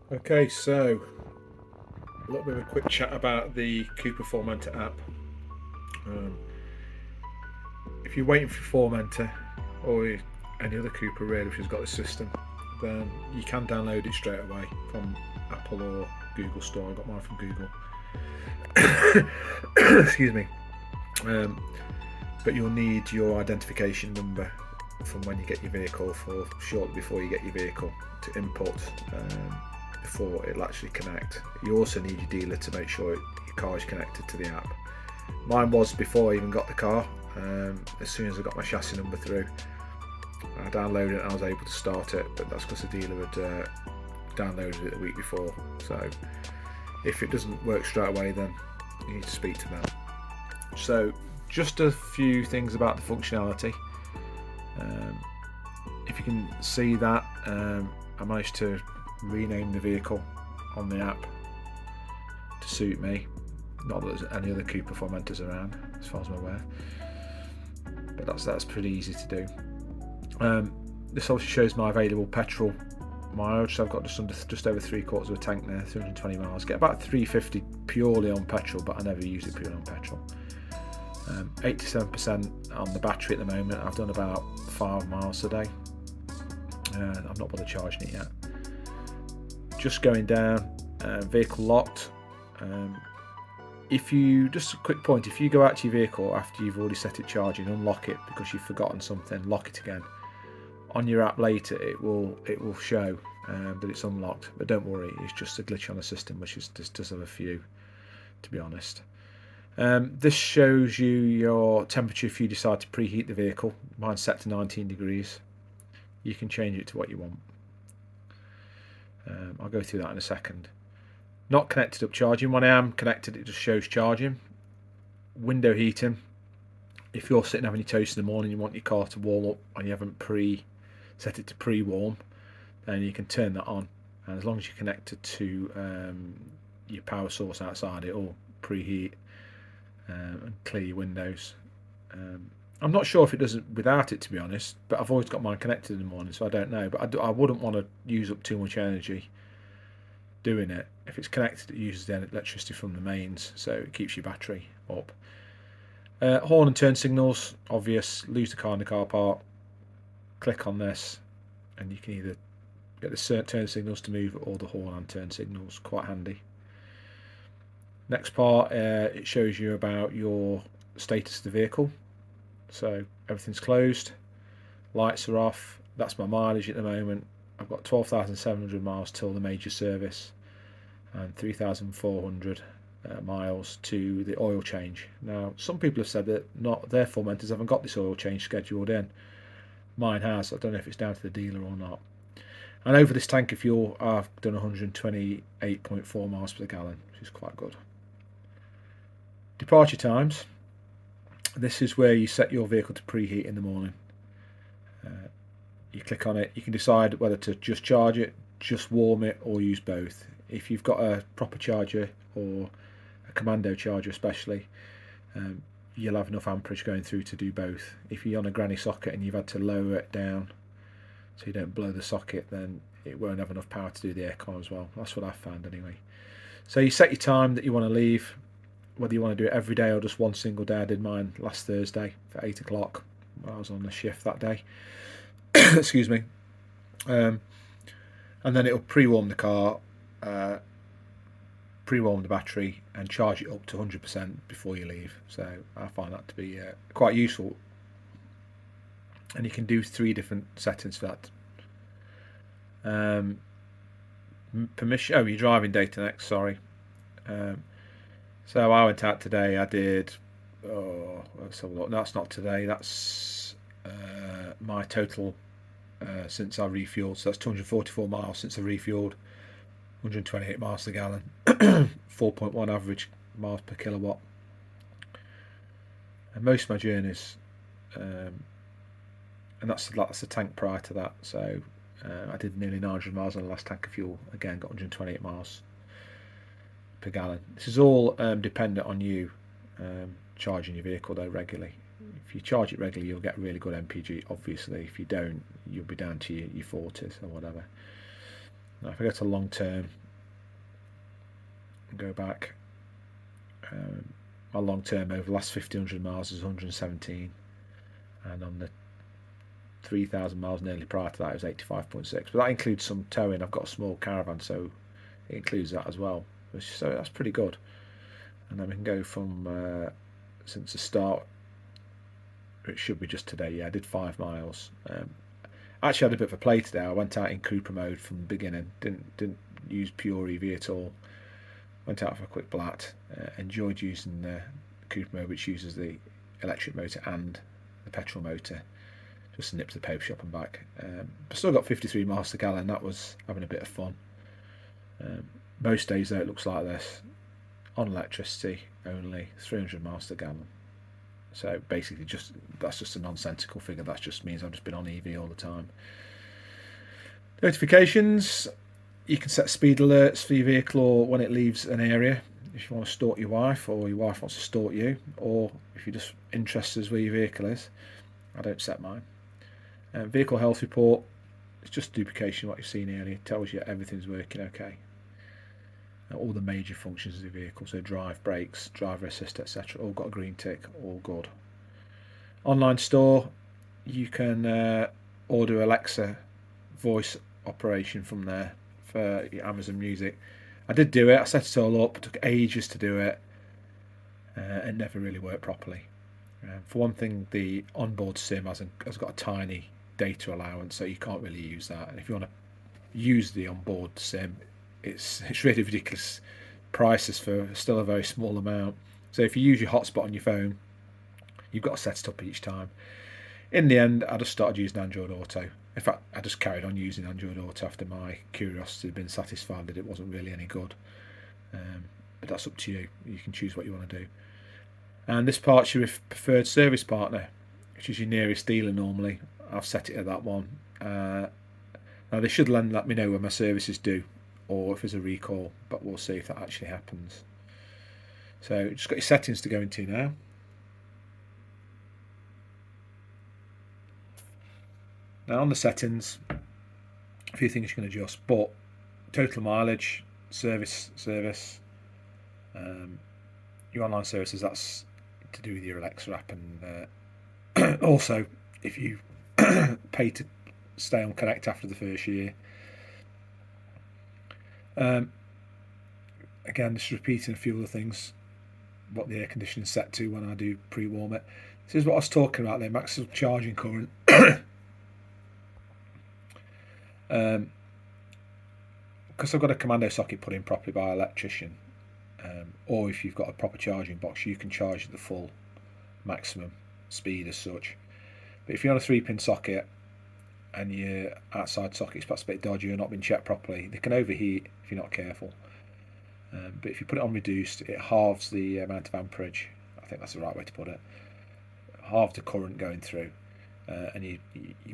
Okay, so a little bit of a quick chat about the Cupra Formentor app. Um, if you're waiting for Formentor or any other Cupra really which has got the system, then you can download it straight away from Apple or Google Store. I got mine from Google. Excuse me. Um, but you'll need your identification number from when you get your vehicle for shortly before you get your vehicle to input before it'll actually connect. You also need your dealer to make sure your car is connected to the app. Mine was before I even got the car. As soon as I got my chassis number through, I downloaded it and I was able to start it, but that's because the dealer had downloaded it the week before. So if it doesn't work straight away, then you need to speak to them. So just a few things about the functionality. If you can see that, I managed to rename the vehicle on the app to suit me. Not that there's any other Cupra Formentors around, as far as I'm aware, but that's pretty easy to do. This obviously shows my available petrol mileage, so I've got just over 3/4 of a tank there, 320 miles. Get about 350 purely on petrol, but I never use it purely on petrol. 87% on the battery at the moment. I've done about 5 miles a day. I've not bothered charging it yet. Just going down, vehicle locked. If you, just a quick point, if you go out to your vehicle after you've already set it charging, unlock it because you've forgotten something, lock it again. On your app later, it will show that it's unlocked, but don't worry, it's just a glitch on the system, which is does have a few, to be honest. This shows you your temperature if you decide to preheat the vehicle. Mine's set to 19 degrees. You can change it to what you want. I'll go through that in a second. Not connected up charging. When I am connected, it just shows charging. Window heating. If you're sitting having your toast in the morning, you want your car to warm up and you haven't set it to pre-warm, then you can turn that on. And as long as you're connected to your power source outside, it will preheat and clear your windows. I'm not sure if it does it without it, to be honest, but I've always got mine connected in the morning, so I don't know. But I wouldn't want to use up too much energy doing it. If it's connected, it uses the electricity from the mains, so it keeps your battery up. Horn and turn signals, obvious. Lose the car in the car park. Click on this, and you can either get the turn signals to move or the horn and turn signals. Quite handy. Next part, it shows you about your status of the vehicle. So everything's closed, lights are off. That's my mileage at the moment. I've got 12,700 miles till the major service and 3,400 miles to the oil change. Now, some people have said that not their Formentors haven't got this oil change scheduled in. Mine has. I don't know if it's down to the dealer or not. And over this tank of fuel, I've done 128.4 miles per gallon, which is quite good. Departure times. This is where you set your vehicle to preheat in the morning. You click on it. You can decide whether to just charge it, just warm it, or use both. If you've got a proper charger or a commando charger especially, you'll have enough amperage going through to do both. If you're on a granny socket and you've had to lower it down so you don't blow the socket, then it won't have enough power to do the aircon as well. That's what I've found anyway. So you set your time that you want to leave, whether you want to do it every day or just one single day. I did mine last Thursday for 8 o'clock when I was on the shift that day. Excuse me. And then it'll pre-warm the car, pre-warm the battery and charge it up to 100% before you leave. So I find that to be quite useful. And you can do 3 different settings for that. Permission. Your driving data next. Sorry. So I went out today. I did. Let's have a look. No, that's not today. That's my total since I refueled. So that's 244 miles since I refueled. 128 miles per gallon. 4.1 average miles per kilowatt. And most of my journeys, and that's the tank prior to that. So I did nearly 900 miles on the last tank of fuel. Again, got 128 miles per gallon. This is all dependent on you charging your vehicle though regularly. If you charge it regularly, you'll get really good MPG. Obviously, if you don't, you'll be down to your 40s or whatever. Now if I go to long term and go back, my long term over the last 1500 miles is 117, and on the 3,000 miles nearly prior to that it was 85.6, but that includes some towing. I've got a small caravan, so it includes that as well, so that's pretty good. And then we can go from since the start, it should be just today. Yeah, I did 5 miles. Actually had a bit of a play today. I went out in Cupra mode from the beginning, didn't use pure EV at all. Went out for a quick blat. Enjoyed using the Cupra mode, which uses the electric motor and the petrol motor. Just nipped to the paper shop and back. But still got 53 miles to gallon. That was having a bit of fun. Most days though it looks like this. On electricity only, 300 miles to gallon. So basically that's just a nonsensical figure. That just means I've just been on EV all the time. Notifications. You can set speed alerts for your vehicle, or when it leaves an area, if you want to stalk your wife, or your wife wants to stalk you, or if you're just interested as where your vehicle is. I don't set mine. Vehicle health report. It's just duplication of what you've seen earlier. It tells you everything's working okay. All the major functions of the vehicle, so drive, brakes, driver assist, etc., all got a green tick, all good. Online store, you can order Alexa voice operation from there for your Amazon Music. I did do it, I set it all up, it took ages to do it. It never really worked properly. For one thing, the onboard SIM has got a tiny data allowance, so you can't really use that. And if you want to use the onboard SIM, it's really ridiculous prices for still a very small amount. So if you use your hotspot on your phone, you've got to set it up each time. In the end, I just started using Android Auto. In fact, I just carried on using Android Auto after my curiosity had been satisfied that it wasn't really any good. But that's up to you. You can choose what you want to do. And this part's your preferred service partner, which is your nearest dealer normally. I've set it at that one. Now they should let me know when my service is due, or if there's a recall, but we'll see if that actually happens. So just got your settings to go into now. Now on the settings, a few things you can adjust, but total mileage, service, your online services, that's to do with your Alexa app, and also if you pay to stay on Connect after the first year. Again, just repeating a few other things, what the air conditioning is set to when I do pre-warm it. This is what I was talking about there, maximum charging current. Because I've got a commando socket put in properly by an electrician, or if you've got a proper charging box, you can charge at the full maximum speed as such. But if you're on a 3-pin socket and your outside socket's perhaps a bit dodgy or not been checked properly, they can overheat if you're not careful. But if you put it on reduced, it halves the amount of amperage. I think that's the right way to put it. Halve the current going through, and you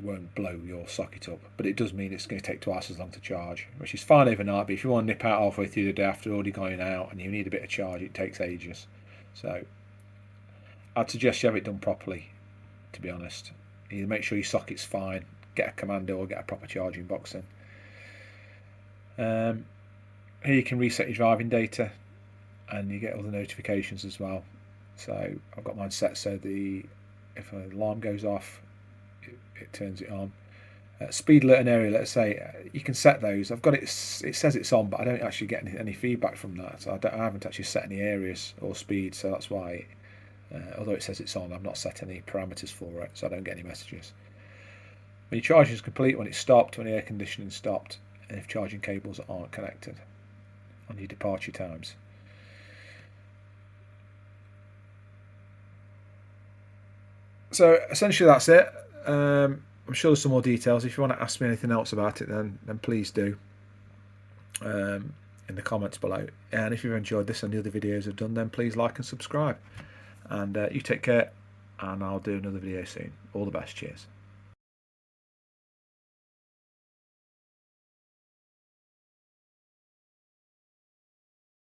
won't blow your socket up. But it does mean it's going to take twice as long to charge, which is fine overnight. But if you want to nip out halfway through the day after already going out and you need a bit of charge, it takes ages. So I'd suggest you have it done properly, to be honest. Either make sure your socket's fine, get a commando, or get a proper charging box in. Here you can reset your driving data, and you get all the notifications as well. So I've got mine set so if an alarm goes off, it turns it on. Speed alert and area, let's say, you can set those. I've got it. It says it's on, but I don't actually get any feedback from that. So I haven't actually set any areas or speed, so that's why. Although it says it's on, I've not set any parameters for it, so I don't get any messages. When your charging is complete, when it's stopped, when the air conditioning stopped, and if charging cables aren't connected on your departure times. So essentially that's it. I'm sure there's some more details. If you want to ask me anything else about it, then please do in the comments below. And if you've enjoyed this and the other videos I've done, then please like and subscribe. And you take care, and I'll do another video soon. All the best. Cheers.